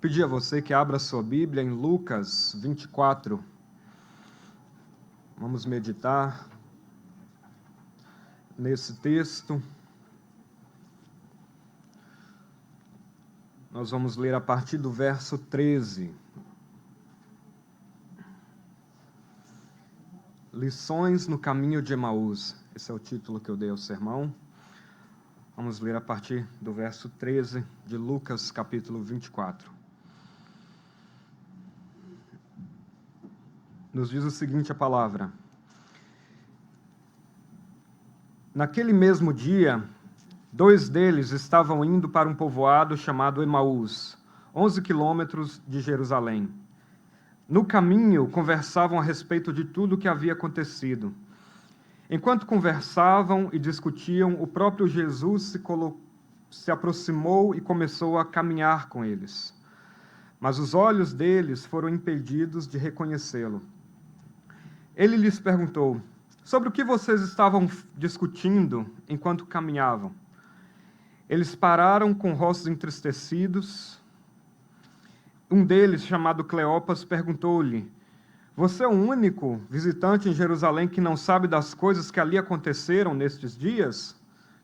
Pedir a você que abra sua Bíblia em Lucas 24. Vamos meditar nesse texto. Nós vamos ler a partir do verso 13. Lições no caminho de Emaús. Esse é o título que eu dei ao sermão. Vamos ler a partir do verso 13 de Lucas, capítulo 24. Nos diz o seguinte a palavra: Naquele mesmo dia, 2 deles estavam indo para um povoado chamado Emaús, 11 quilômetros de Jerusalém. No caminho, conversavam a respeito de tudo o que havia acontecido. Enquanto conversavam e discutiam, o próprio Jesus se aproximou e começou a caminhar com eles. Mas os olhos deles foram impedidos de reconhecê-lo. Ele lhes perguntou: sobre o que vocês estavam discutindo enquanto caminhavam? Eles pararam com rostos entristecidos. Um deles, chamado Cleopas, perguntou-lhe: você é o único visitante em Jerusalém que não sabe das coisas que ali aconteceram nestes dias?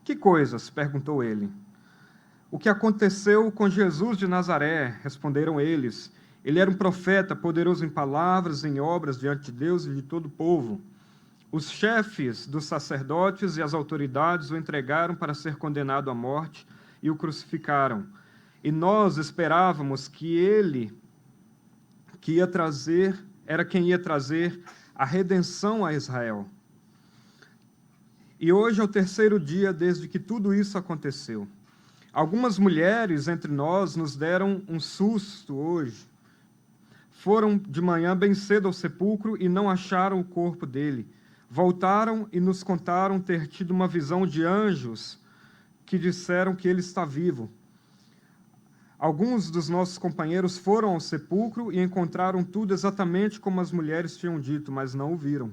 Que coisas? Perguntou ele. O que aconteceu com Jesus de Nazaré, responderam eles. Ele era um profeta, poderoso em palavras, em obras, diante de Deus e de todo o povo. Os chefes dos sacerdotes e as autoridades o entregaram para ser condenado à morte e o crucificaram. E nós esperávamos que ele, era quem ia trazer a redenção a Israel. E hoje é o 3º dia desde que tudo isso aconteceu. Algumas mulheres entre nós nos deram um susto hoje. Foram de manhã bem cedo ao sepulcro e não acharam o corpo dele. Voltaram e nos contaram ter tido uma visão de anjos que disseram que ele está vivo. Alguns dos nossos companheiros foram ao sepulcro e encontraram tudo exatamente como as mulheres tinham dito, mas não o viram.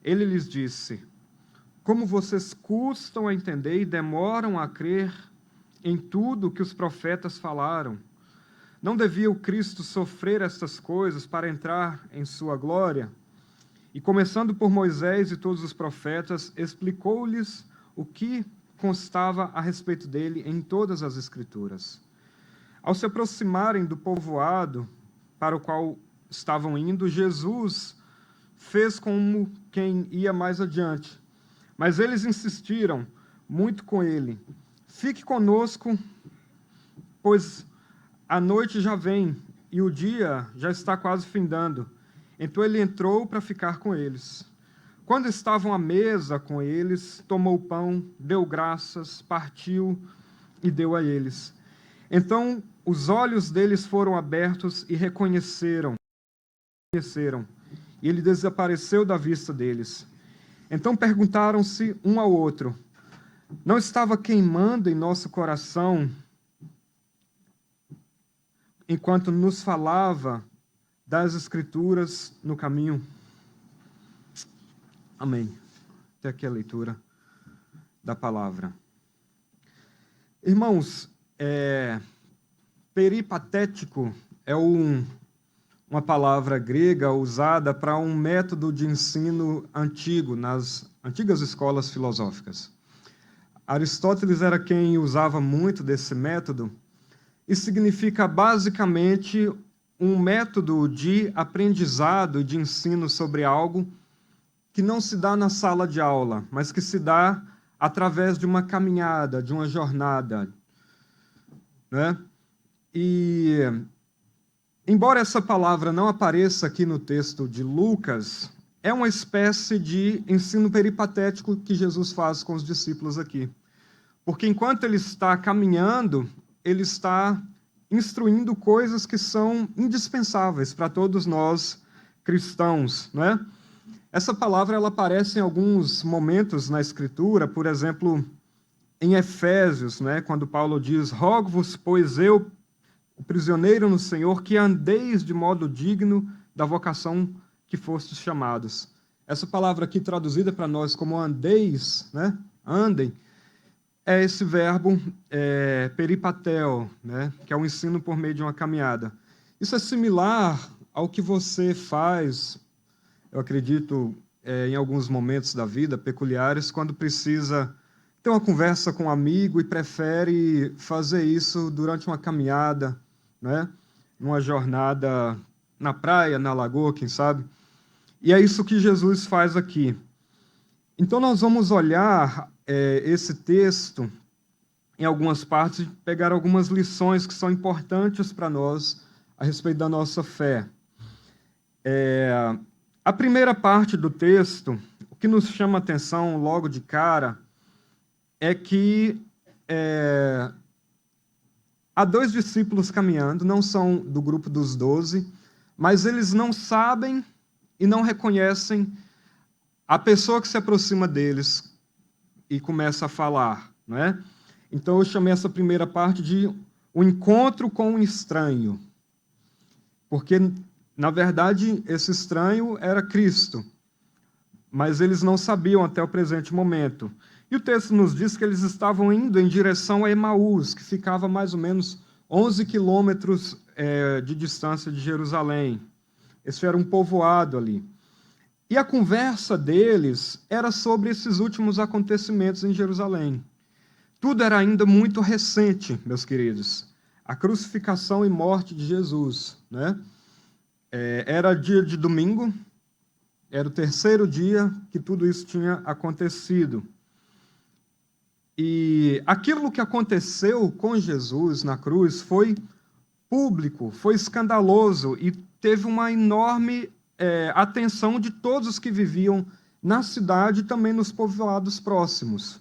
Ele lhes disse: como vocês custam a entender e demoram a crer em tudo o que os profetas falaram? Não devia o Cristo sofrer estas coisas para entrar em sua glória? E começando por Moisés e todos os profetas, explicou-lhes o que constava a respeito dele em todas as Escrituras. Ao se aproximarem do povoado para o qual estavam indo, Jesus fez como quem ia mais adiante. Mas eles insistiram muito com ele: fique conosco, pois a noite já vem e o dia já está quase findando. Então ele entrou para ficar com eles. Quando estavam à mesa com eles, tomou o pão, deu graças, partiu e deu a eles. Então os olhos deles foram abertos e reconheceram. E ele desapareceu da vista deles. Então perguntaram-se um ao outro: não estava queimando em nosso coração enquanto nos falava das Escrituras no caminho? Amém. Até aqui a leitura da palavra. Irmãos, peripatético é uma palavra grega usada para um método de ensino antigo, nas antigas escolas filosóficas. Aristóteles era quem usava muito desse método, e significa basicamente um método de aprendizado e de ensino sobre algo que não se dá na sala de aula, mas que se dá através de uma caminhada, de uma jornada, né? E, embora essa palavra não apareça aqui no texto de Lucas, é uma espécie de ensino peripatético que Jesus faz com os discípulos aqui. Porque enquanto ele está caminhando, ele está instruindo coisas que são indispensáveis para todos nós cristãos, né? Essa palavra ela aparece em alguns momentos na Escritura, por exemplo, em Efésios, né, quando Paulo diz: rogo-vos, pois eu, o prisioneiro no Senhor, que andeis de modo digno da vocação que fostes chamados. Essa palavra aqui traduzida para nós como andeis, né, andem, é esse verbo peripatel, né? Que é o ensino por meio de uma caminhada. Isso é similar ao que você faz, eu acredito, em alguns momentos da vida peculiares, quando precisa ter uma conversa com um amigo e prefere fazer isso durante uma caminhada, né? Numa jornada na praia, na lagoa, quem sabe. E é isso que Jesus faz aqui. Então, nós vamos olhar esse texto em algumas partes e pegar algumas lições que são importantes para nós a respeito da nossa fé. A primeira parte do texto, o que nos chama a atenção logo de cara, é que há 2 discípulos caminhando, não são do grupo dos 12, mas eles não sabem e não reconhecem a pessoa que se aproxima deles e começa a falar, não é? Então eu chamei essa primeira parte de o encontro com um estranho. Porque, na verdade, esse estranho era Cristo, mas eles não sabiam até o presente momento. E o texto nos diz que eles estavam indo em direção a Emaús, que ficava mais ou menos 11 quilômetros de distância de Jerusalém. Esse era um povoado ali. E a conversa deles era sobre esses últimos acontecimentos em Jerusalém. Tudo era ainda muito recente, meus queridos. A crucificação e morte de Jesus, né? Era dia de domingo, era o 3º dia que tudo isso tinha acontecido. E aquilo que aconteceu com Jesus na cruz foi público, foi escandaloso e teve uma enorme atenção de todos os que viviam na cidade e também nos povoados próximos.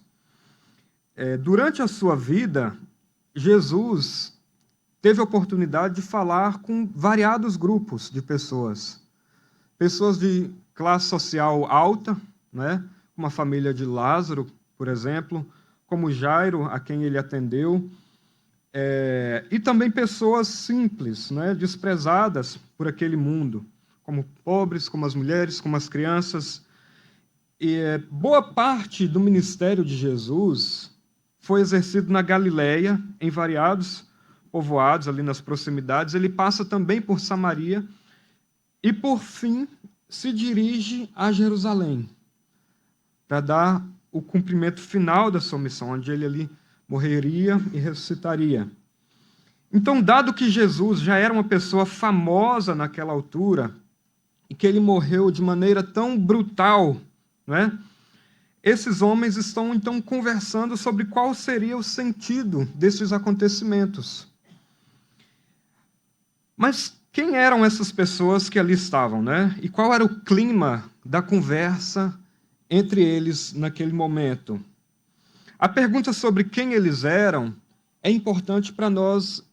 Durante a sua vida, Jesus teve a oportunidade de falar com variados grupos de pessoas. Pessoas de classe social alta, né? Uma família de Lázaro, por exemplo, como Jairo, a quem ele atendeu, e também pessoas simples, né? Desprezadas por aquele mundo, como pobres, como as mulheres, como as crianças. E boa parte do ministério de Jesus foi exercido na Galileia, em variados povoados ali nas proximidades. Ele passa também por Samaria e, por fim, se dirige a Jerusalém para dar o cumprimento final da sua missão, onde ele ali morreria e ressuscitaria. Então, dado que Jesus já era uma pessoa famosa naquela altura e que ele morreu de maneira tão brutal, não é? Esses homens estão, então, conversando sobre qual seria o sentido desses acontecimentos. Mas quem eram essas pessoas que ali estavam, né? E qual era o clima da conversa entre eles naquele momento? A pergunta sobre quem eles eram é importante para nós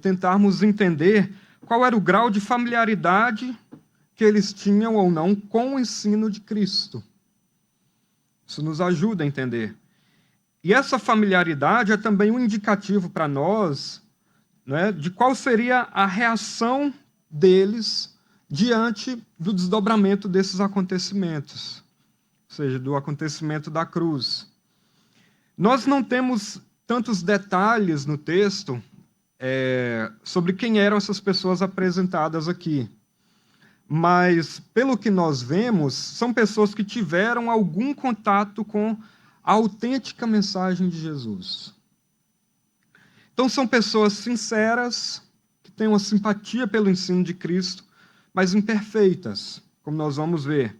tentarmos entender qual era o grau de familiaridade que eles tinham ou não com o ensino de Cristo. Isso nos ajuda a entender. E essa familiaridade é também um indicativo para nós, né, de qual seria a reação deles diante do desdobramento desses acontecimentos, ou seja, do acontecimento da cruz. Nós não temos tantos detalhes no texto sobre quem eram essas pessoas apresentadas aqui. Mas, pelo que nós vemos, são pessoas que tiveram algum contato com a autêntica mensagem de Jesus. Então, são pessoas sinceras, que têm uma simpatia pelo ensino de Cristo, mas imperfeitas, como nós vamos ver.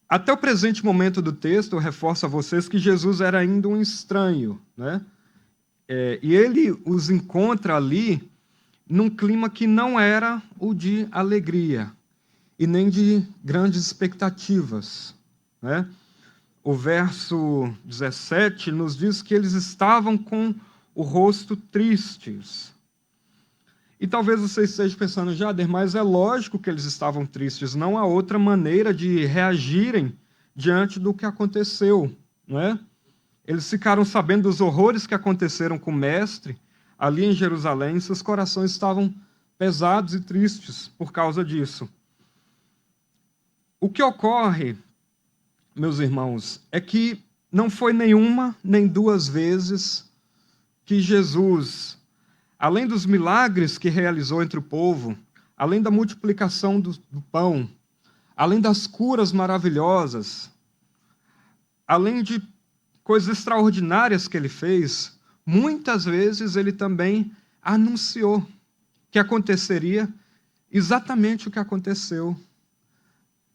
Até o presente momento do texto, eu reforço a vocês que Jesus era ainda um estranho, né? E ele os encontra ali num clima que não era o de alegria e nem de grandes expectativas, né? O verso 17 nos diz que eles estavam com o rosto tristes. E talvez você esteja pensando, Jader, mas é lógico que eles estavam tristes, não há outra maneira de reagirem diante do que aconteceu, não é? Eles ficaram sabendo dos horrores que aconteceram com o mestre ali em Jerusalém, seus corações estavam pesados e tristes por causa disso. O que ocorre, meus irmãos, é que não foi nenhuma nem duas vezes que Jesus, além dos milagres que realizou entre o povo, além da multiplicação do pão, além das curas maravilhosas, além de coisas extraordinárias que ele fez, muitas vezes ele também anunciou que aconteceria exatamente o que aconteceu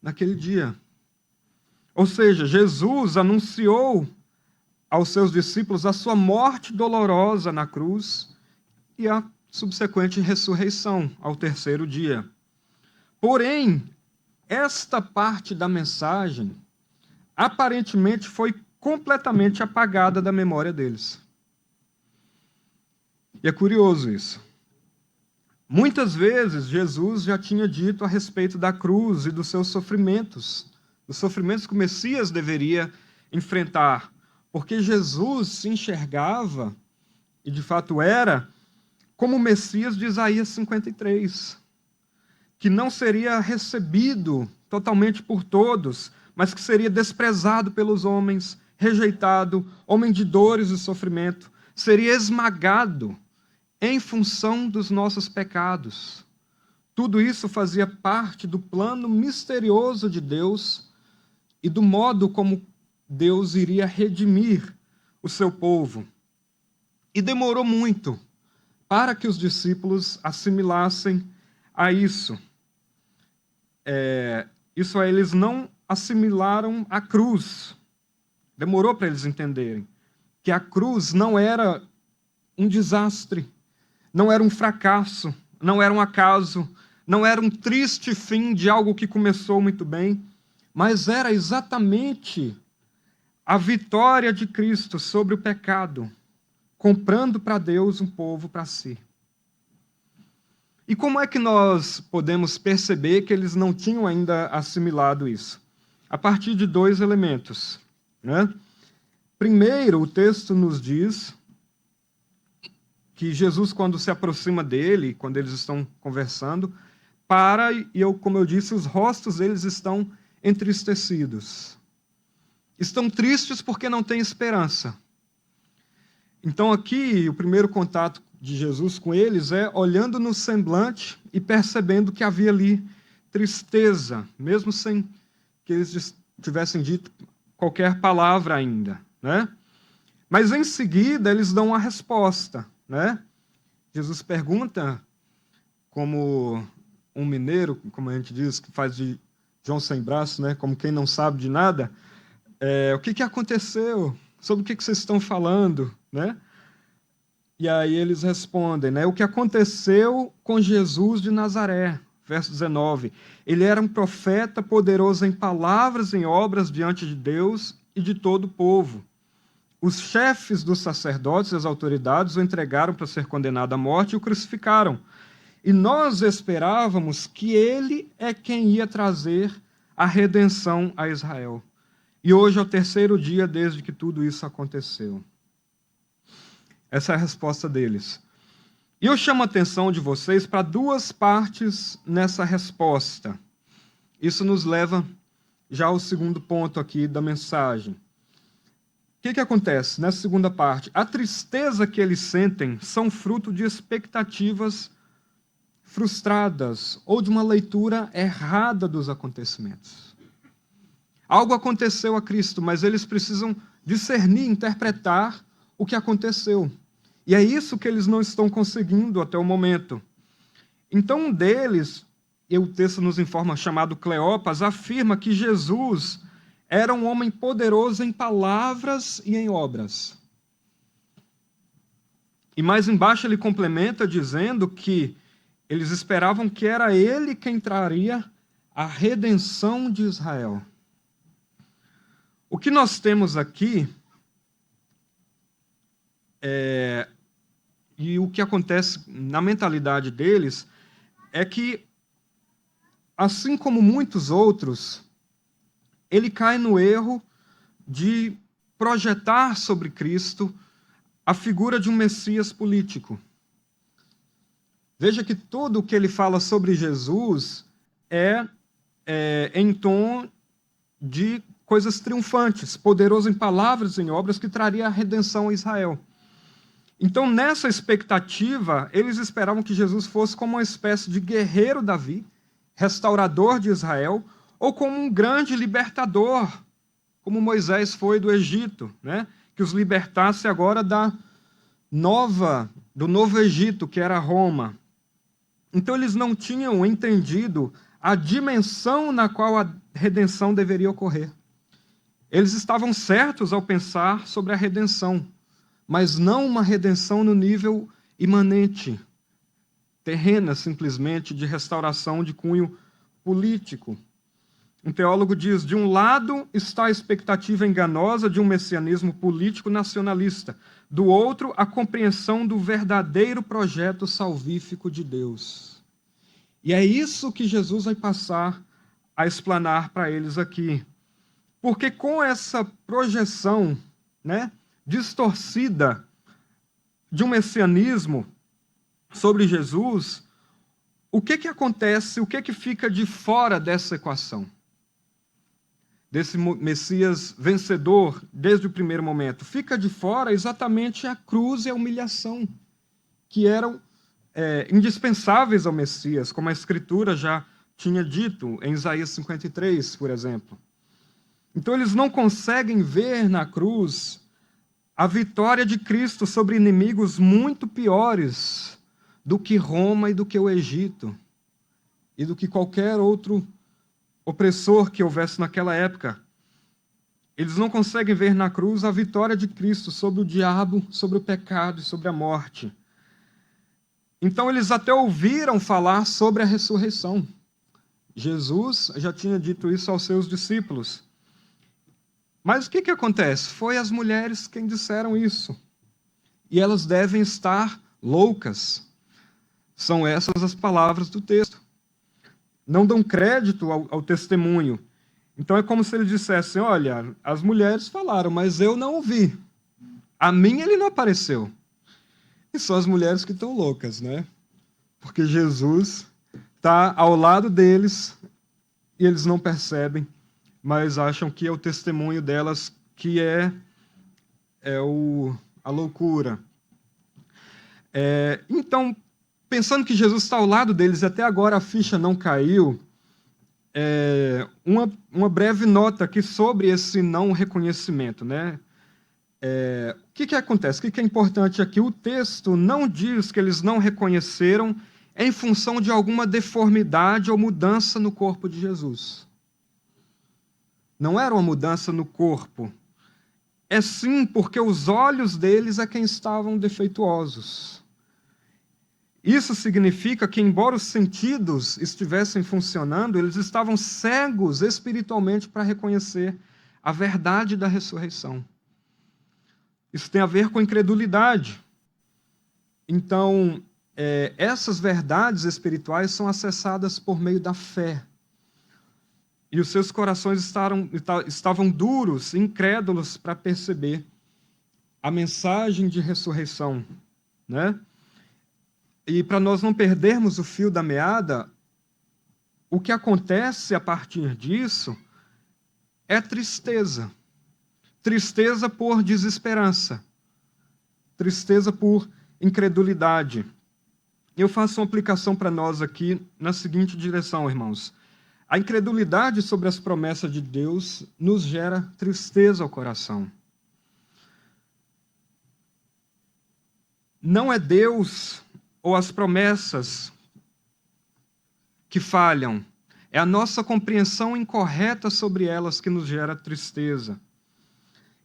naquele dia. Ou seja, Jesus anunciou aos seus discípulos a sua morte dolorosa na cruz e a subsequente ressurreição ao terceiro dia. Porém, esta parte da mensagem aparentemente foi completamente apagada da memória deles. E é curioso isso. Muitas vezes Jesus já tinha dito a respeito da cruz e dos seus sofrimentos, os sofrimentos que o Messias deveria enfrentar, porque Jesus se enxergava, e de fato era, como o Messias de Isaías 53, que não seria recebido totalmente por todos, mas que seria desprezado pelos homens, rejeitado, homem de dores e sofrimento, seria esmagado em função dos nossos pecados. Tudo isso fazia parte do plano misterioso de Deus e do modo como Deus iria redimir o seu povo. E demorou muito para que os discípulos assimilassem a isso. Eles não assimilaram a cruz. Demorou para eles entenderem que a cruz não era um desastre, não era um fracasso, não era um acaso, não era um triste fim de algo que começou muito bem, mas era exatamente a vitória de Cristo sobre o pecado, comprando para Deus um povo para si. E como é que nós podemos perceber que eles não tinham ainda assimilado isso? A partir de dois elementos, né? Primeiro, o texto nos diz que Jesus, quando se aproxima dele, quando eles estão conversando, como eu disse, os rostos deles estão entristecidos. Estão tristes porque não têm esperança. Então aqui, o primeiro contato de Jesus com eles é olhando no semblante e percebendo que havia ali tristeza, mesmo sem que eles tivessem dito qualquer palavra ainda, né? Mas em seguida eles dão uma resposta, né? Jesus pergunta, como um mineiro, como a gente diz, que faz de João sem braço, né? Como quem não sabe de nada, o que aconteceu? Sobre o que vocês estão falando, né? E aí eles respondem, né? O que aconteceu com Jesus de Nazaré, verso 19. Ele era um profeta poderoso em palavras e em obras diante de Deus e de todo o povo. Os chefes dos sacerdotes e as autoridades o entregaram para ser condenado à morte e o crucificaram. E nós esperávamos que ele é quem ia trazer a redenção a Israel. E hoje é o terceiro dia desde que tudo isso aconteceu. Essa é a resposta deles. E eu chamo a atenção de vocês para duas partes nessa resposta. Isso nos leva já ao segundo ponto aqui da mensagem. O que acontece nessa segunda parte? A tristeza que eles sentem são fruto de expectativas frustradas ou de uma leitura errada dos acontecimentos. Algo aconteceu a Cristo, mas eles precisam discernir, interpretar o que aconteceu. E é isso que eles não estão conseguindo até o momento. Então, um deles, e o texto nos informa, chamado Cleopas, afirma que Jesus era um homem poderoso em palavras e em obras. E mais embaixo ele complementa dizendo que eles esperavam que era ele quem traria a redenção de Israel. O que nós temos aqui e o que acontece na mentalidade deles é que, assim como muitos outros, ele cai no erro de projetar sobre Cristo a figura de um Messias político. Veja que tudo o que ele fala sobre Jesus é em tom de coisas triunfantes, poderoso em palavras e em obras, que traria a redenção a Israel. Então, nessa expectativa, eles esperavam que Jesus fosse como uma espécie de guerreiro Davi, restaurador de Israel, ou como um grande libertador, como Moisés foi do Egito, né? Que os libertasse agora do novo Egito, que era Roma. Então, eles não tinham entendido a dimensão na qual a redenção deveria ocorrer. Eles estavam certos ao pensar sobre a redenção, mas não uma redenção no nível imanente, terrena, simplesmente, de restauração de cunho político. Um teólogo diz: de um lado está a expectativa enganosa de um messianismo político nacionalista, do outro, a compreensão do verdadeiro projeto salvífico de Deus. E é isso que Jesus vai passar a explanar para eles aqui. Porque com essa projeção, né, distorcida de um messianismo sobre Jesus, o que acontece, o que fica de fora dessa equação? Desse Messias vencedor desde o primeiro momento. Fica de fora exatamente a cruz e a humilhação, que eram indispensáveis ao Messias, como a Escritura já tinha dito em Isaías 53, por exemplo. Então eles não conseguem ver na cruz a vitória de Cristo sobre inimigos muito piores do que Roma e do que o Egito, e do que qualquer outro opressor que houvesse naquela época. Eles não conseguem ver na cruz a vitória de Cristo sobre o diabo, sobre o pecado e sobre a morte. Então eles até ouviram falar sobre a ressurreição. Jesus já tinha dito isso aos seus discípulos. Mas o que acontece? Foi as mulheres quem disseram isso. E elas devem estar loucas. São essas as palavras do texto. Não dão crédito ao testemunho. Então é como se ele dissesse: olha, as mulheres falaram, mas eu não ouvi. A mim ele não apareceu. E são as mulheres que estão loucas, né? Porque Jesus está ao lado deles e eles não percebem, mas acham que é o testemunho delas que é a loucura. Então, pensando que Jesus está ao lado deles e até agora a ficha não caiu, uma breve nota aqui sobre esse não reconhecimento, né? O que acontece? O que é importante aqui? O texto não diz que eles não reconheceram em função de alguma deformidade ou mudança no corpo de Jesus. Não era uma mudança no corpo. É sim porque os olhos deles é quem estavam defeituosos. Isso significa que, embora os sentidos estivessem funcionando, eles estavam cegos espiritualmente para reconhecer a verdade da ressurreição. Isso tem a ver com incredulidade. Então, essas verdades espirituais são acessadas por meio da fé. E os seus corações estavam duros, incrédulos para perceber a mensagem de ressurreição, né? E para nós não perdermos o fio da meada, o que acontece a partir disso é tristeza. Tristeza por desesperança. Tristeza por incredulidade. Eu faço uma aplicação para nós aqui na seguinte direção, irmãos. A incredulidade sobre as promessas de Deus nos gera tristeza ao coração. Não é Deus ou as promessas que falham, é a nossa compreensão incorreta sobre elas que nos gera tristeza.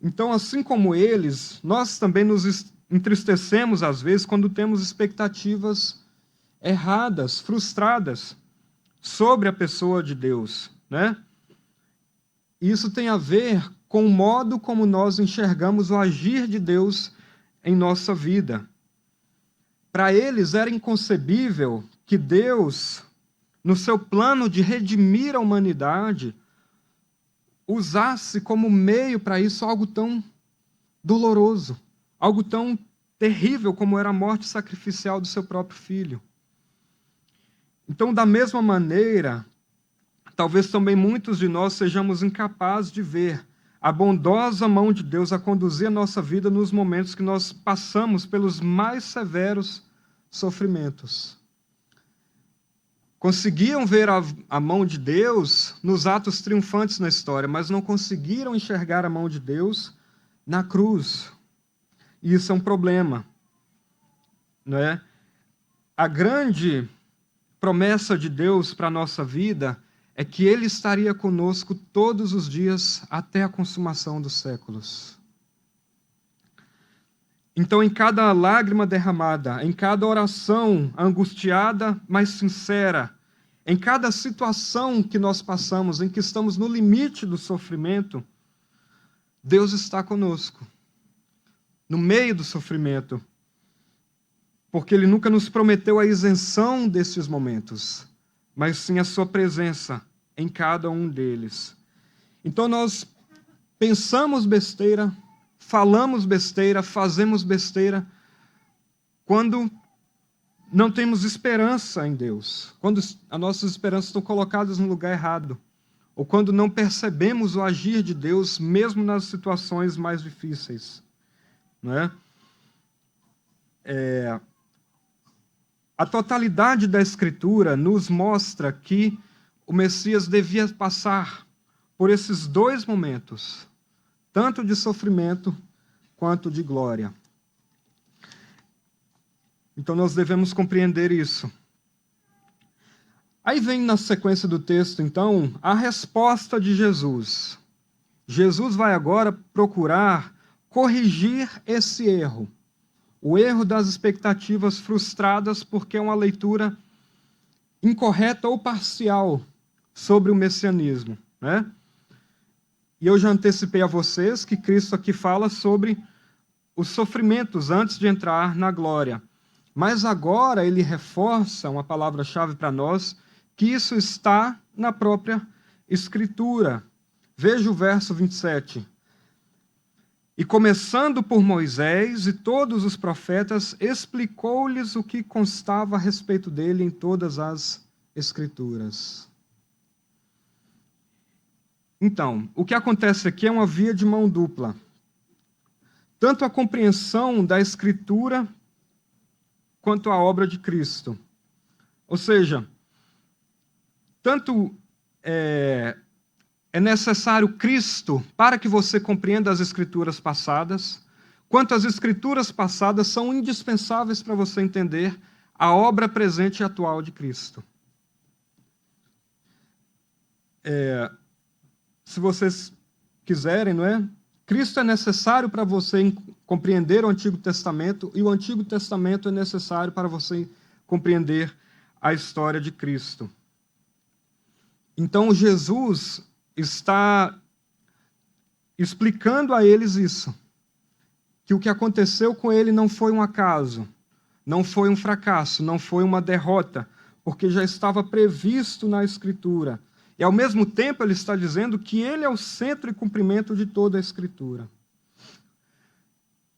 Então, assim como eles, nós também nos entristecemos às vezes quando temos expectativas erradas, frustradas sobre a pessoa de Deus, né? Isso tem a ver com o modo como nós enxergamos o agir de Deus em nossa vida. Para eles era inconcebível que Deus, no seu plano de redimir a humanidade, usasse como meio para isso algo tão doloroso, algo tão terrível como era a morte sacrificial do seu próprio filho. Então, da mesma maneira, talvez também muitos de nós sejamos incapazes de ver a bondosa mão de Deus a conduzir a nossa vida nos momentos que nós passamos pelos mais severos sofrimentos. Conseguiam ver a mão de Deus nos atos triunfantes na história, mas não conseguiram enxergar a mão de Deus na cruz. E isso é um problema, não é? A grande promessa de Deus para a nossa vida é que Ele estaria conosco todos os dias até a consumação dos séculos. Então, em cada lágrima derramada, em cada oração angustiada, mas sincera, em cada situação que nós passamos, em que estamos no limite do sofrimento, Deus está conosco, no meio do sofrimento, porque Ele nunca nos prometeu a isenção desses momentos, mas sim a sua presença em cada um deles. Então nós pensamos besteira, falamos besteira, fazemos besteira, quando não temos esperança em Deus, quando as nossas esperanças estão colocadas no lugar errado, ou quando não percebemos o agir de Deus, mesmo nas situações mais difíceis. Não é? A totalidade da Escritura nos mostra que o Messias devia passar por esses dois momentos, tanto de sofrimento quanto de glória. Então nós devemos compreender isso. Aí vem na sequência do texto, então, a resposta de Jesus. Jesus vai agora procurar corrigir esse erro. O erro das expectativas frustradas porque é uma leitura incorreta ou parcial sobre o messianismo, né? E eu já antecipei a vocês que Cristo aqui fala sobre os sofrimentos antes de entrar na glória. Mas agora ele reforça uma palavra-chave para nós, que isso está na própria Escritura. Veja o verso 27. E começando por Moisés e todos os profetas, explicou-lhes o que constava a respeito dele em todas as Escrituras. Então, o que acontece aqui é uma via de mão dupla. Tanto a compreensão da Escritura quanto a obra de Cristo. Ou seja, tanto é necessário Cristo para que você compreenda as Escrituras passadas, quanto as Escrituras passadas são indispensáveis para você entender a obra presente e atual de Cristo. Se vocês quiserem, não é? Cristo é necessário para você compreender o Antigo Testamento e o Antigo Testamento é necessário para você compreender a história de Cristo. Então, Jesus está explicando a eles isso, que o que aconteceu com ele não foi um acaso, não foi um fracasso, não foi uma derrota, porque já estava previsto na Escritura. E, ao mesmo tempo, ele está dizendo que ele é o centro e cumprimento de toda a Escritura.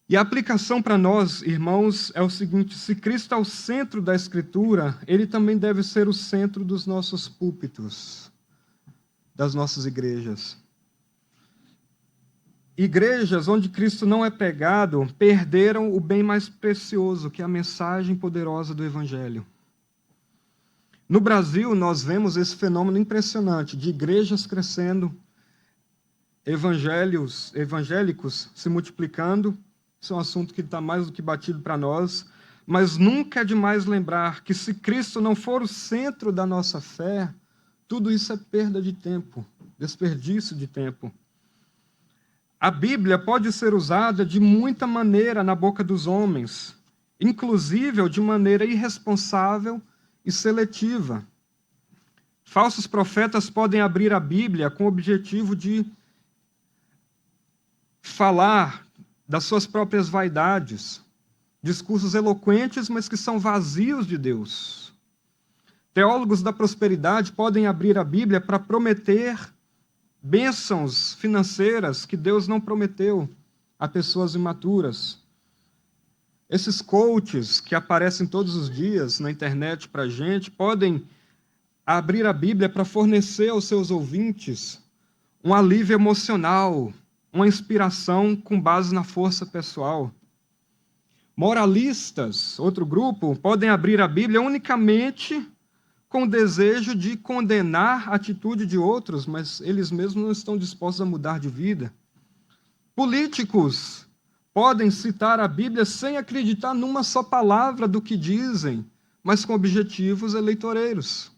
E a aplicação para nós, irmãos, é o seguinte: se Cristo é o centro da Escritura, ele também deve ser o centro dos nossos púlpitos, das nossas igrejas. Igrejas onde Cristo não é pregado perderam o bem mais precioso, que é a mensagem poderosa do Evangelho. No Brasil, nós vemos esse fenômeno impressionante de igrejas crescendo, evangélicos se multiplicando. Isso é um assunto que está mais do que batido para nós, mas nunca é demais lembrar que se Cristo não for o centro da nossa fé, tudo isso é perda de tempo, desperdício de tempo. A Bíblia pode ser usada de muita maneira na boca dos homens, inclusive de maneira irresponsável e seletiva. Falsos profetas podem abrir a Bíblia com o objetivo de falar das suas próprias vaidades, discursos eloquentes, mas que são vazios de Deus. Teólogos da prosperidade podem abrir a Bíblia para prometer bênçãos financeiras que Deus não prometeu a pessoas imaturas. Esses coaches que aparecem todos os dias na internet para a gente podem a abrir a Bíblia para fornecer aos seus ouvintes um alívio emocional, uma inspiração com base na força pessoal. Moralistas, outro grupo, podem abrir a Bíblia unicamente com o desejo de condenar a atitude de outros, mas eles mesmos não estão dispostos a mudar de vida. Políticos podem citar a Bíblia sem acreditar numa só palavra do que dizem, mas com objetivos eleitoreiros.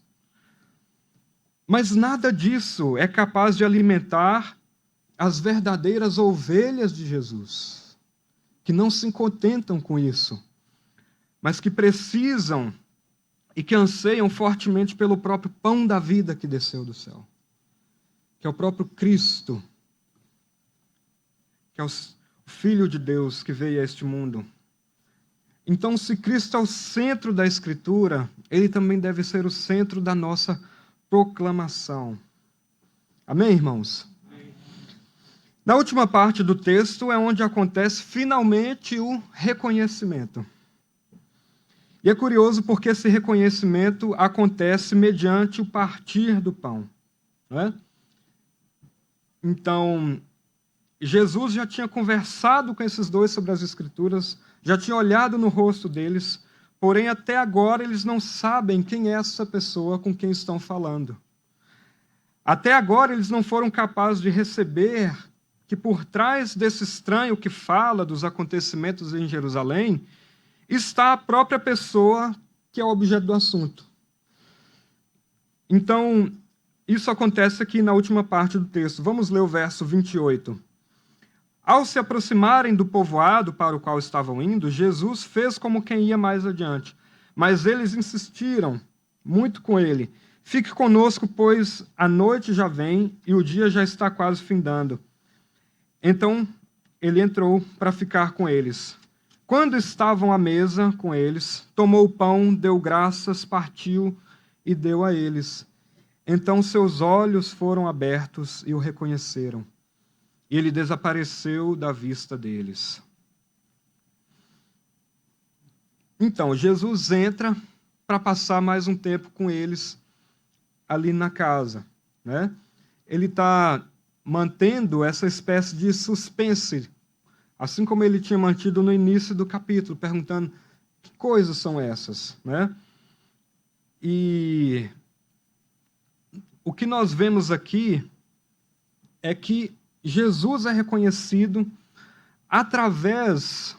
Mas nada disso é capaz de alimentar as verdadeiras ovelhas de Jesus, que não se contentam com isso, mas que precisam e que anseiam fortemente pelo próprio pão da vida que desceu do céu, que é o próprio Cristo, que é o Filho de Deus que veio a este mundo. Então, se Cristo é o centro da Escritura, ele também deve ser o centro da nossa proclamação. Amém, irmãos? Amém. Na última parte do texto é onde acontece finalmente o reconhecimento. E é curioso porque esse reconhecimento acontece mediante o partir do pão, não é? Então, Jesus já tinha conversado com esses dois sobre as Escrituras, já tinha olhado no rosto deles, porém até agora eles não sabem quem é essa pessoa com quem estão falando. Até agora eles não foram capazes de receber que por trás desse estranho que fala dos acontecimentos em Jerusalém, está a própria pessoa que é o objeto do assunto. Então, isso acontece aqui na última parte do texto. Vamos ler o verso 28. Ao se aproximarem do povoado para o qual estavam indo, Jesus fez como quem ia mais adiante. Mas eles insistiram muito com ele. Fique conosco, pois a noite já vem e o dia já está quase findando. Então, ele entrou para ficar com eles. Quando estavam à mesa com eles, tomou o pão, deu graças, partiu e deu a eles. Então seus olhos foram abertos e o reconheceram. E ele desapareceu da vista deles. Então, Jesus entra para passar mais um tempo com eles ali na casa, né? Ele está mantendo essa espécie de suspense, assim como ele tinha mantido no início do capítulo, perguntando que coisas são essas, né? E o que nós vemos aqui é que Jesus é reconhecido através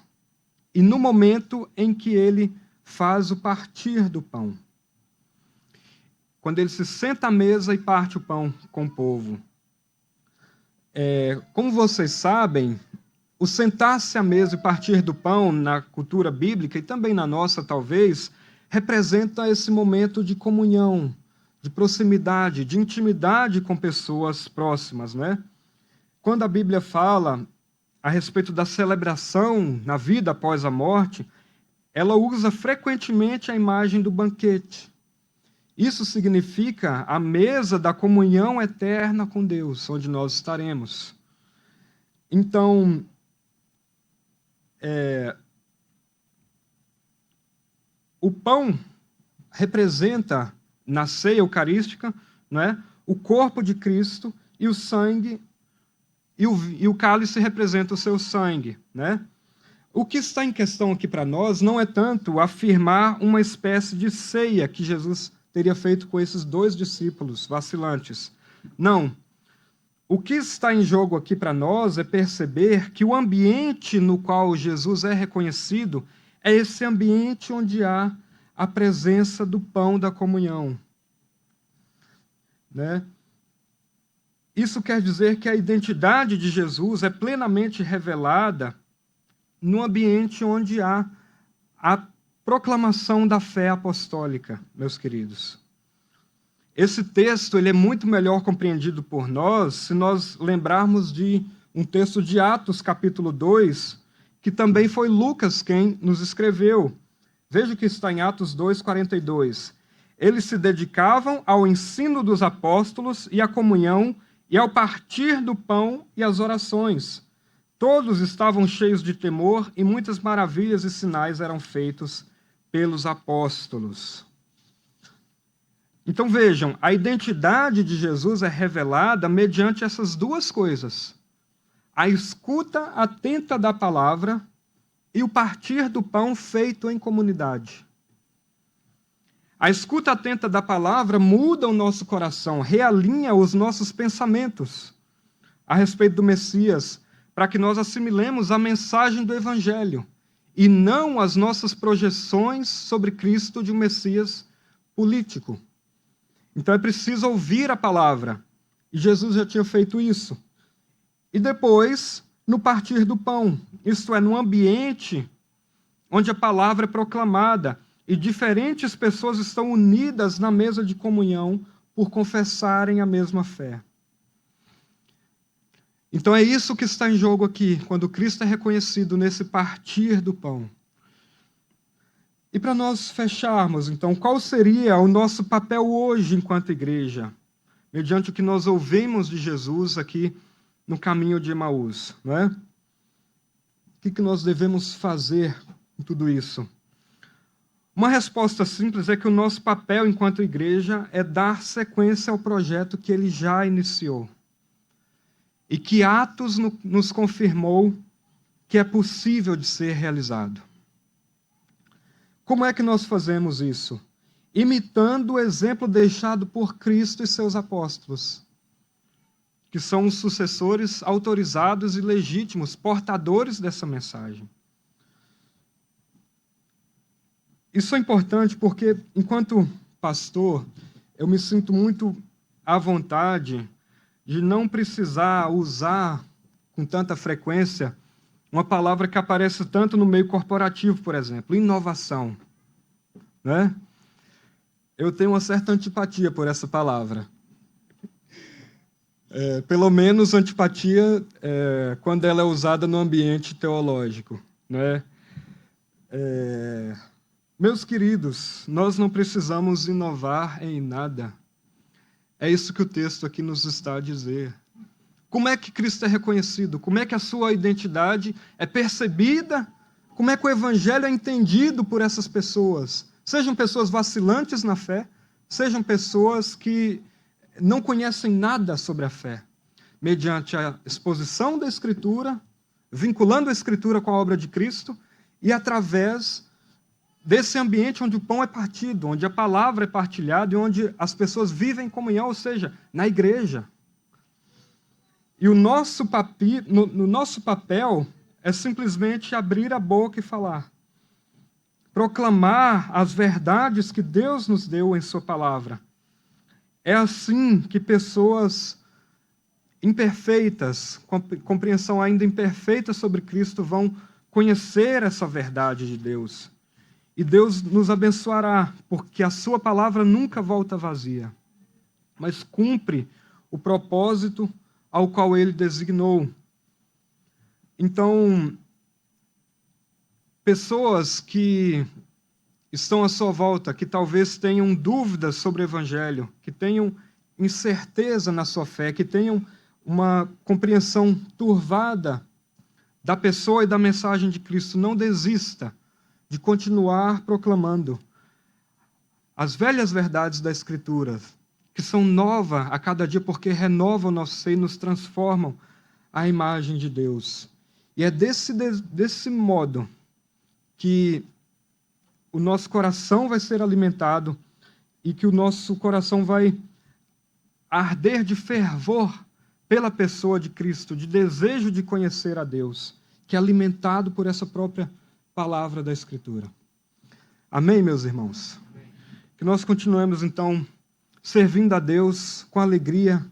e no momento em que ele faz o partir do pão. Quando ele se senta à mesa e parte o pão com o povo. Como vocês sabem, o sentar-se à mesa e partir do pão na cultura bíblica, e também na nossa talvez, representa esse momento de comunhão, de proximidade, de intimidade com pessoas próximas, né? Quando a Bíblia fala a respeito da celebração na vida após a morte, ela usa frequentemente a imagem do banquete. Isso significa a mesa da comunhão eterna com Deus, onde nós estaremos. Então, o pão representa, na ceia eucarística, não é? O corpo de Cristo, e o sangue, e o cálice representa o seu sangue, né? O que está em questão aqui para nós não é tanto afirmar uma espécie de ceia que Jesus teria feito com esses dois discípulos vacilantes. Não. O que está em jogo aqui para nós é perceber que o ambiente no qual Jesus é reconhecido é esse ambiente onde há a presença do pão da comunhão, né? Isso quer dizer que a identidade de Jesus é plenamente revelada no ambiente onde há a proclamação da fé apostólica, meus queridos. Esse texto ele é muito melhor compreendido por nós se nós lembrarmos de um texto de Atos, capítulo 2, que também foi Lucas quem nos escreveu. Veja o que está em Atos 2, 42. Eles se dedicavam ao ensino dos apóstolos e à comunhão, e ao partir do pão e às orações. Todos estavam cheios de temor, e muitas maravilhas e sinais eram feitos pelos apóstolos. Então vejam, a identidade de Jesus é revelada mediante essas duas coisas: a escuta atenta da palavra e o partir do pão feito em comunidade. A escuta atenta da palavra muda o nosso coração, realinha os nossos pensamentos a respeito do Messias, para que nós assimilemos a mensagem do Evangelho e não as nossas projeções sobre Cristo de um Messias político. Então é preciso ouvir a palavra, e Jesus já tinha feito isso. E depois, no partir do pão, isto é, no ambiente onde a palavra é proclamada e diferentes pessoas estão unidas na mesa de comunhão por confessarem a mesma fé. Então é isso que está em jogo aqui, quando Cristo é reconhecido nesse partir do pão. E para nós fecharmos, então, qual seria o nosso papel hoje enquanto igreja, mediante o que nós ouvimos de Jesus aqui no caminho de Emaús, não é? O que nós devemos fazer com tudo isso? Uma resposta simples é que o nosso papel enquanto igreja é dar sequência ao projeto que ele já iniciou. E que Atos nos confirmou que é possível de ser realizado. Como é que nós fazemos isso? Imitando o exemplo deixado por Cristo e seus apóstolos, que são os sucessores autorizados e legítimos, portadores dessa mensagem. Isso é importante porque, enquanto pastor, eu me sinto muito à vontade de não precisar usar com tanta frequência uma palavra que aparece tanto no meio corporativo, por exemplo, inovação. Né? Eu tenho uma certa antipatia por essa palavra. Pelo menos antipatia quando ela é usada no ambiente teológico. Né? Meus queridos, nós não precisamos inovar em nada. É isso que o texto aqui nos está a dizer. Como é que Cristo é reconhecido? Como é que a sua identidade é percebida? Como é que o Evangelho é entendido por essas pessoas? Sejam pessoas vacilantes na fé, sejam pessoas que não conhecem nada sobre a fé. Mediante a exposição da Escritura, vinculando a Escritura com a obra de Cristo, e através desse ambiente onde o pão é partido, onde a palavra é partilhada e onde as pessoas vivem em comunhão, ou seja, na igreja. E no nosso papel é simplesmente abrir a boca e falar. Proclamar as verdades que Deus nos deu em sua palavra. É assim que pessoas imperfeitas, com compreensão ainda imperfeita sobre Cristo, vão conhecer essa verdade de Deus. E Deus nos abençoará, porque a sua palavra nunca volta vazia, mas cumpre o propósito ao qual ele designou. Então, pessoas que estão à sua volta, que talvez tenham dúvidas sobre o Evangelho, que tenham incerteza na sua fé, que tenham uma compreensão turvada da pessoa e da mensagem de Cristo, não desista de continuar proclamando as velhas verdades da Escritura, que são novas a cada dia, porque renovam o nosso ser e nos transformam à imagem de Deus. E é desse modo que o nosso coração vai ser alimentado e que o nosso coração vai arder de fervor pela pessoa de Cristo, de desejo de conhecer a Deus, que é alimentado por essa própria palavra da Escritura. Amém, meus irmãos? Amém. Que nós continuemos, então, servindo a Deus com alegria,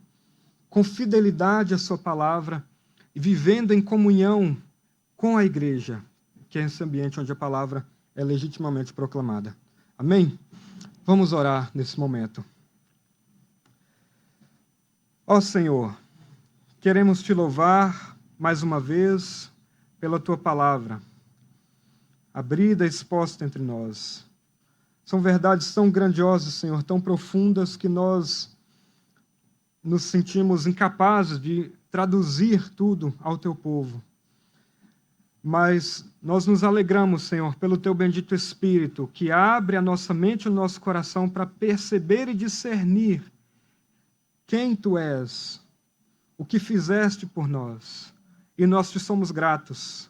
com fidelidade à sua palavra e vivendo em comunhão com a igreja, que é esse ambiente onde a palavra é legitimamente proclamada. Amém? Vamos orar nesse momento. Ó Senhor, queremos te louvar mais uma vez pela tua palavra, abrida e exposta entre nós. São verdades tão grandiosas, Senhor, tão profundas, que nós nos sentimos incapazes de traduzir tudo ao teu povo. Mas nós nos alegramos, Senhor, pelo Teu bendito Espírito, que abre a nossa mente e o nosso coração para perceber e discernir quem Tu és, o que fizeste por nós. E nós te somos gratos.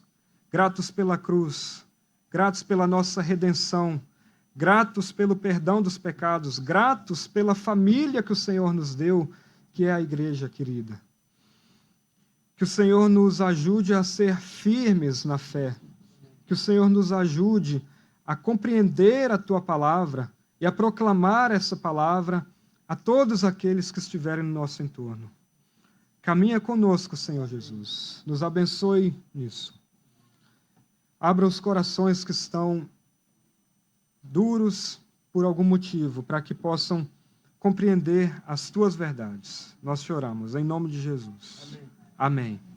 Gratos pela cruz, gratos pela nossa redenção, gratos pelo perdão dos pecados, gratos pela família que o Senhor nos deu, que é a igreja querida. Que o Senhor nos ajude a ser firmes na fé. Que o Senhor nos ajude a compreender a Tua palavra e a proclamar essa palavra a todos aqueles que estiverem no nosso entorno. Caminha conosco, Senhor Jesus. Nos abençoe nisso. Abra os corações que estão duros por algum motivo, para que possam compreender as Tuas verdades. Nós te oramos, em nome de Jesus. Amém. Amém.